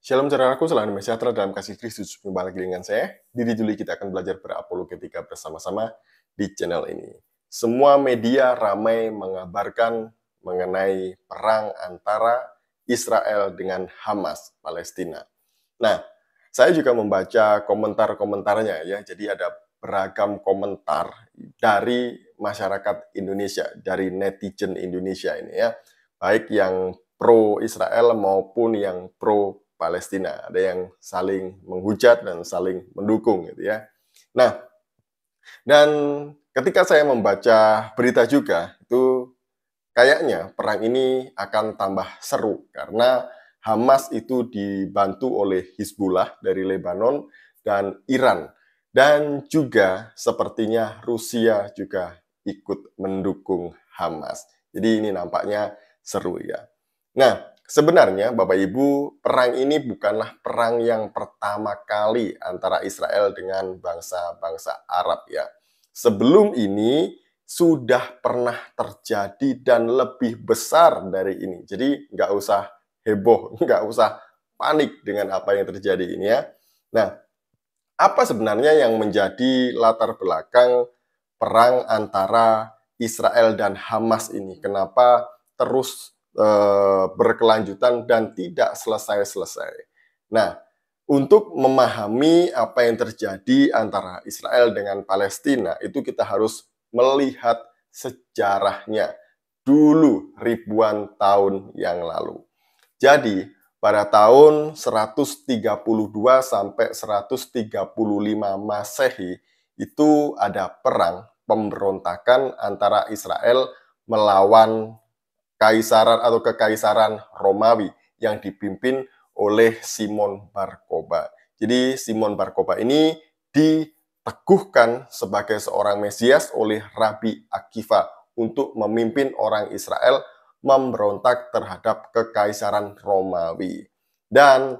Shalom saudaraku, selamat sejahtera dalam kasih Kristus. Jumpa lagi dengan saya, Didi Juli. Kita akan belajar berapologetika bersama-sama di channel ini. Semua media ramai mengabarkan mengenai perang antara Israel dengan Hamas, Palestina. Nah, saya juga membaca komentar-komentarnya ya. Jadi ada beragam komentar dari masyarakat Indonesia, dari netizen Indonesia ini ya. Baik yang pro Israel maupun yang pro Palestina. Ada yang saling menghujat dan saling mendukung gitu ya. Nah, dan ketika saya membaca berita juga, itu kayaknya perang ini akan tambah seru karena Hamas itu dibantu oleh Hizbullah dari Lebanon dan Iran. Dan juga sepertinya Rusia juga ikut mendukung Hamas. Jadi ini nampaknya seru ya. Nah, sebenarnya Bapak Ibu, perang ini bukanlah perang yang pertama kali antara Israel dengan bangsa-bangsa Arab ya. Sebelum ini sudah pernah terjadi dan lebih besar dari ini. Jadi nggak usah heboh, nggak usah panik dengan apa yang terjadi ini ya. Nah, apa sebenarnya yang menjadi latar belakang perang antara Israel dan Hamas ini? Kenapa terus berkelanjutan dan tidak selesai-selesai? Nah, untuk memahami apa yang terjadi antara Israel dengan Palestina, itu kita harus melihat sejarahnya dulu ribuan tahun yang lalu. Jadi, pada tahun 132 sampai 135 Masehi itu ada perang pemberontakan antara Israel melawan kaisaran atau kekaisaran Romawi yang dipimpin oleh Simon Bar Kokhba. Jadi Simon Bar Kokhba ini diteguhkan sebagai seorang Mesias oleh Rabi Akiva untuk memimpin orang Israel memberontak terhadap kekaisaran Romawi. Dan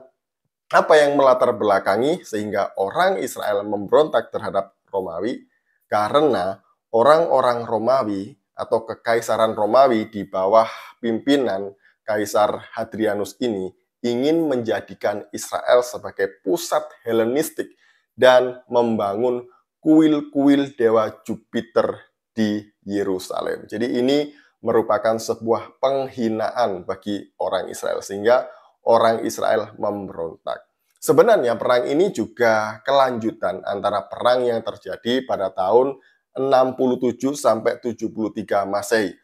apa yang melatar belakangi sehingga orang Israel memberontak terhadap Romawi? Karena orang-orang Romawi atau kekaisaran Romawi di bawah pimpinan Kaisar Hadrianus ini ingin menjadikan Israel sebagai pusat Helenistik dan membangun kuil-kuil dewa Jupiter di Yerusalem. Jadi ini merupakan sebuah penghinaan bagi orang Israel sehingga orang Israel memberontak. Sebenarnya perang ini juga kelanjutan antara perang yang terjadi pada tahun 67 sampai 73 Masehi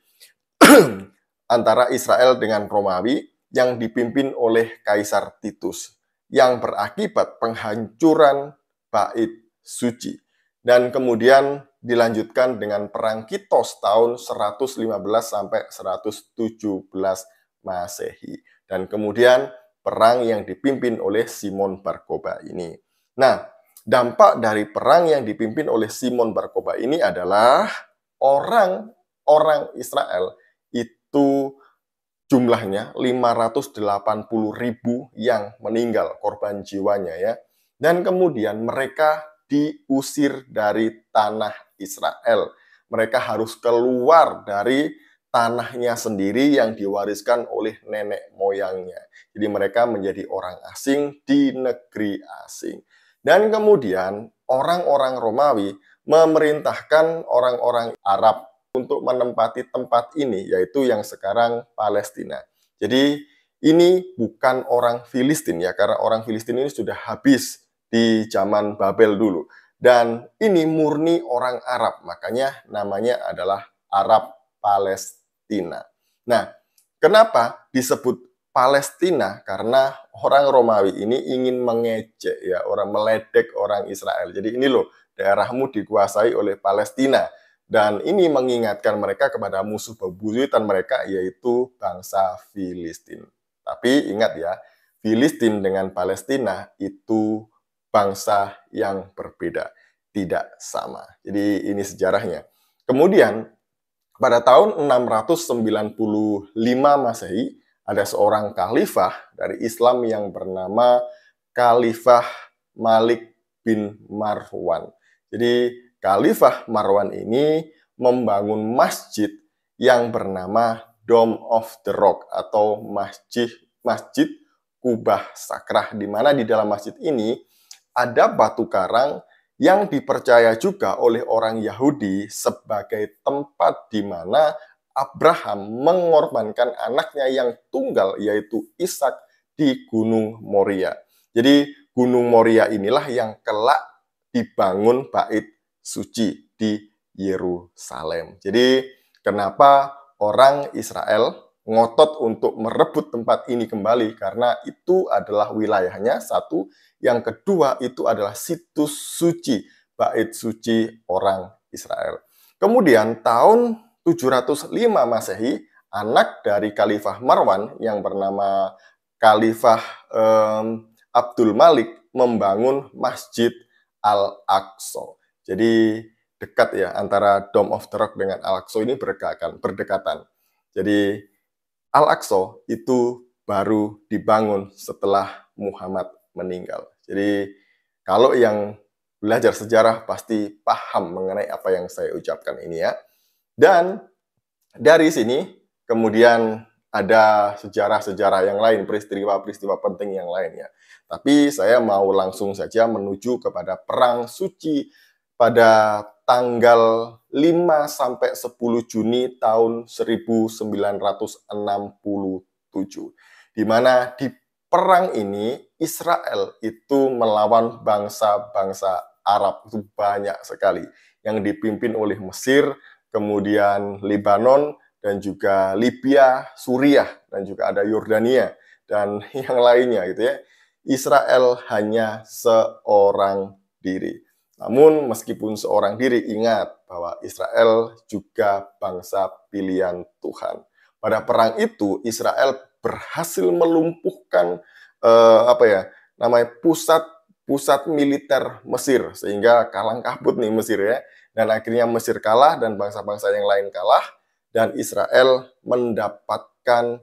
antara Israel dengan Romawi yang dipimpin oleh Kaisar Titus yang berakibat penghancuran bait suci. Dan kemudian dilanjutkan dengan perang Kitos tahun 115 sampai 117 Masehi. Dan kemudian perang yang dipimpin oleh Simon Bar Kokhba ini. Nah, dampak dari perang yang dipimpin oleh Simon Bar Kokhba ini adalah orang Israel itu jumlahnya 580.000 yang meninggal korban jiwanya ya. Dan kemudian mereka diusir dari tanah Israel. Mereka harus keluar dari tanahnya sendiri yang diwariskan oleh nenek moyangnya. Jadi mereka menjadi orang asing di negeri asing. Dan kemudian orang-orang Romawi memerintahkan orang-orang Arab untuk menempati tempat ini, yaitu yang sekarang Palestina. Jadi ini bukan orang Filistin ya, karena orang Filistin ini sudah habis di zaman Babel dulu. Dan ini murni orang Arab, makanya namanya adalah Arab Palestina. Nah, kenapa disebut Palestina? Karena orang Romawi ini ingin mengejek ya, orang meledek orang Israel. Jadi ini loh, daerahmu dikuasai oleh Palestina. Dan ini mengingatkan mereka kepada musuh bebuyutan mereka, yaitu bangsa Filistin. Tapi ingat ya, Filistin dengan Palestina itu bangsa yang berbeda, tidak sama. Jadi ini sejarahnya. Kemudian pada tahun 695 Masehi ada seorang khalifah dari Islam yang bernama Khalifah Malik bin Marwan. Jadi Khalifah Marwan ini membangun masjid yang bernama Dome of the Rock atau Masjid Kubah Sakrah, di mana di dalam masjid ini ada batu karang yang dipercaya juga oleh orang Yahudi sebagai tempat di mana Abraham mengorbankan anaknya yang tunggal, yaitu Ishak, di Gunung Moria. Jadi Gunung Moria inilah yang kelak dibangun bait suci di Yerusalem. Jadi kenapa orang Israel ngotot untuk merebut tempat ini kembali? Karena itu adalah wilayahnya, satu. Yang kedua, itu adalah situs suci, bait suci orang Israel. Kemudian tahun 705 Masehi, anak dari Khalifah Marwan yang bernama Khalifah Abdul Malik membangun Masjid Al-Aqsa. Jadi dekat ya, antara Dome of the Rock dengan Al-Aqsa ini berdekatan. Jadi Al-Aqsa itu baru dibangun setelah Muhammad meninggal. Jadi kalau yang belajar sejarah pasti paham mengenai apa yang saya ucapkan ini ya. Dan dari sini kemudian ada sejarah-sejarah yang lain, peristiwa-peristiwa penting yang lainnya. Tapi saya mau langsung saja menuju kepada Perang Suci pada tanggal 5-10 Juni tahun 1967. Di mana di perang ini Israel itu melawan bangsa-bangsa Arab, itu banyak sekali, yang dipimpin oleh Mesir, kemudian Lebanon, dan juga Libya, Suriah, dan juga ada Yordania, dan yang lainnya gitu ya. Israel hanya seorang diri. Namun meskipun seorang diri, ingat bahwa Israel juga bangsa pilihan Tuhan. Pada perang itu Israel berhasil melumpuhkan pusat militer Mesir, sehingga kalang kabut nih Mesir ya. Dan akhirnya Mesir kalah dan bangsa-bangsa yang lain kalah, dan Israel mendapatkan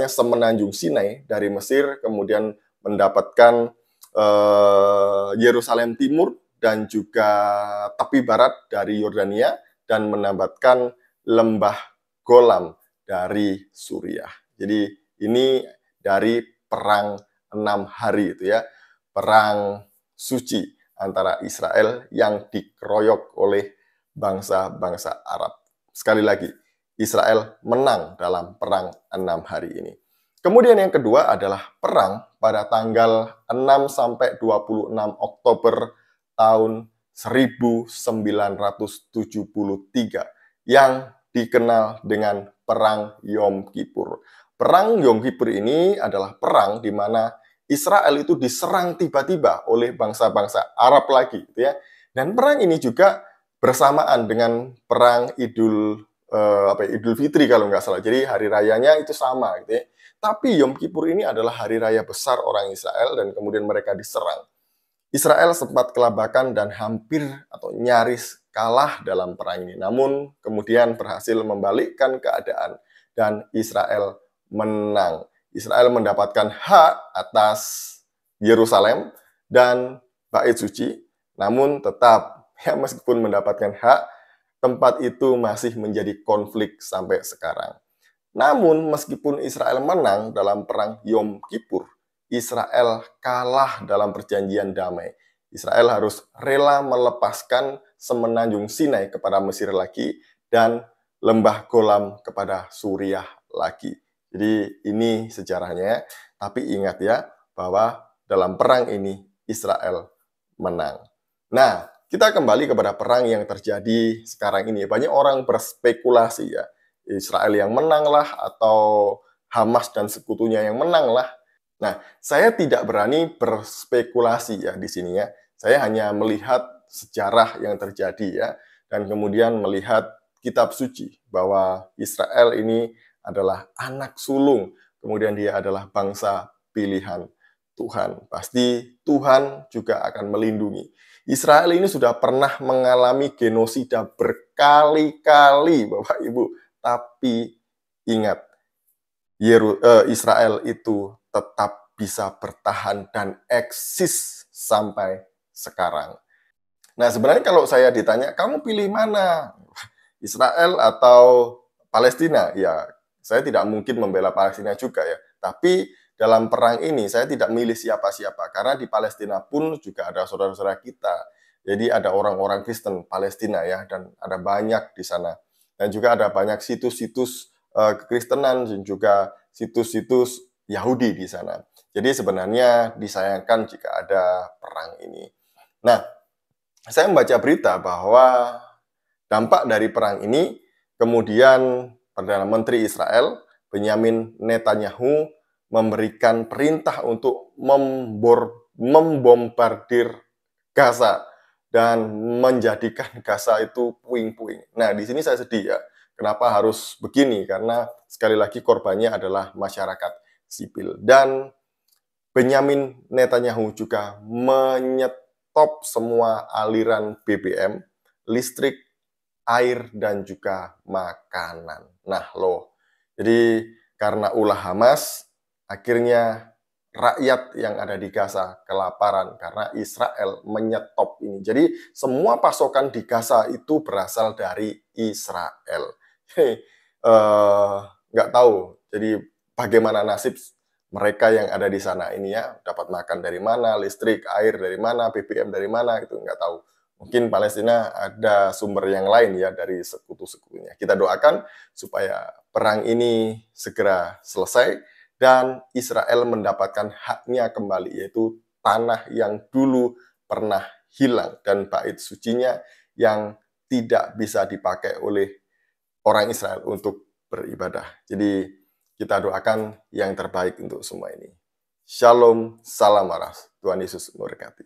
semenanjung Sinai dari Mesir, kemudian mendapatkan Yerusalem Timur dan juga tepi barat dari Yordania, dan mendapatkan lembah Golan dari Suriah. Jadi ini dari perang 6 hari itu ya, perang suci antara Israel yang dikeroyok oleh bangsa-bangsa Arab. Sekali lagi, Israel menang dalam perang 6 hari ini. Kemudian yang kedua adalah perang pada tanggal 6-26 Oktober tahun 1973 yang dikenal dengan Perang Yom Kippur. Perang Yom Kippur ini adalah perang di mana Israel itu diserang tiba-tiba oleh bangsa-bangsa Arab lagi, gitu ya. Dan perang ini juga bersamaan dengan perang Idul Fitri kalau nggak salah. Jadi hari rayanya itu sama, gitu ya. Tapi Yom Kippur ini adalah hari raya besar orang Israel dan kemudian mereka diserang. Israel sempat kelabakan dan hampir atau nyaris kalah dalam perang ini. Namun kemudian berhasil membalikkan keadaan dan Israel menang. Israel mendapatkan hak atas Yerusalem dan bait suci. Namun tetap ya, meskipun mendapatkan hak, tempat itu masih menjadi konflik sampai sekarang. Namun meskipun Israel menang dalam perang Yom Kippur, Israel kalah dalam perjanjian damai. Israel harus rela melepaskan semenanjung Sinai kepada Mesir lagi dan lembah Golan kepada Suriah lagi. Jadi ini sejarahnya. Tapi ingat ya bahwa dalam perang ini Israel menang. Nah, kita kembali kepada perang yang terjadi sekarang ini. Banyak orang berspekulasi ya, Israel yang menang lah atau Hamas dan sekutunya yang menang lah. Nah, saya tidak berani berspekulasi ya di sini ya. Saya hanya melihat sejarah yang terjadi ya, dan kemudian melihat kitab suci bahwa Israel ini adalah anak sulung, kemudian dia adalah bangsa pilihan Tuhan. Pasti Tuhan juga akan melindungi. Israel ini sudah pernah mengalami genosida berkali-kali, Bapak Ibu. Tapi ingat, Israel itu tetap bisa bertahan dan eksis sampai sekarang. Nah, sebenarnya kalau saya ditanya, kamu pilih mana? Israel atau Palestina? Ya, saya tidak mungkin membela Palestina juga ya. Tapi dalam perang ini saya tidak milih siapa-siapa, karena di Palestina pun juga ada saudara-saudara kita. Jadi ada orang-orang Kristen Palestina ya, dan ada banyak di sana. Dan juga ada banyak situs-situs kekristenan dan juga situs-situs Yahudi di sana. Jadi sebenarnya disayangkan jika ada perang ini. Nah, saya membaca berita bahwa dampak dari perang ini, kemudian Perdana Menteri Israel, Benyamin Netanyahu, memberikan perintah untuk membombardir Gaza dan menjadikan Gaza itu puing-puing. Nah, di sini saya sedih ya. Kenapa harus begini? Karena sekali lagi korbannya adalah masyarakat sipil. Dan Benyamin Netanyahu juga menyetop semua aliran BBM, listrik, air, dan juga makanan. Nah loh, jadi karena ulah Hamas, akhirnya rakyat yang ada di Gaza kelaparan karena Israel menyetop ini. Jadi semua pasokan di Gaza itu berasal dari Israel. Nggak tahu, jadi bagaimana nasib mereka yang ada di sana ini ya, dapat makan dari mana, listrik, air dari mana, BBM dari mana, itu nggak tahu. Mungkin Palestina ada sumber yang lain ya dari sekutu-sekutunya. Kita doakan supaya perang ini segera selesai dan Israel mendapatkan haknya kembali, yaitu tanah yang dulu pernah hilang dan bait sucinya yang tidak bisa dipakai oleh orang Israel untuk beribadah. Jadi kita doakan yang terbaik untuk semua ini. Shalom, salam waras. Tuhan Yesus memberkati.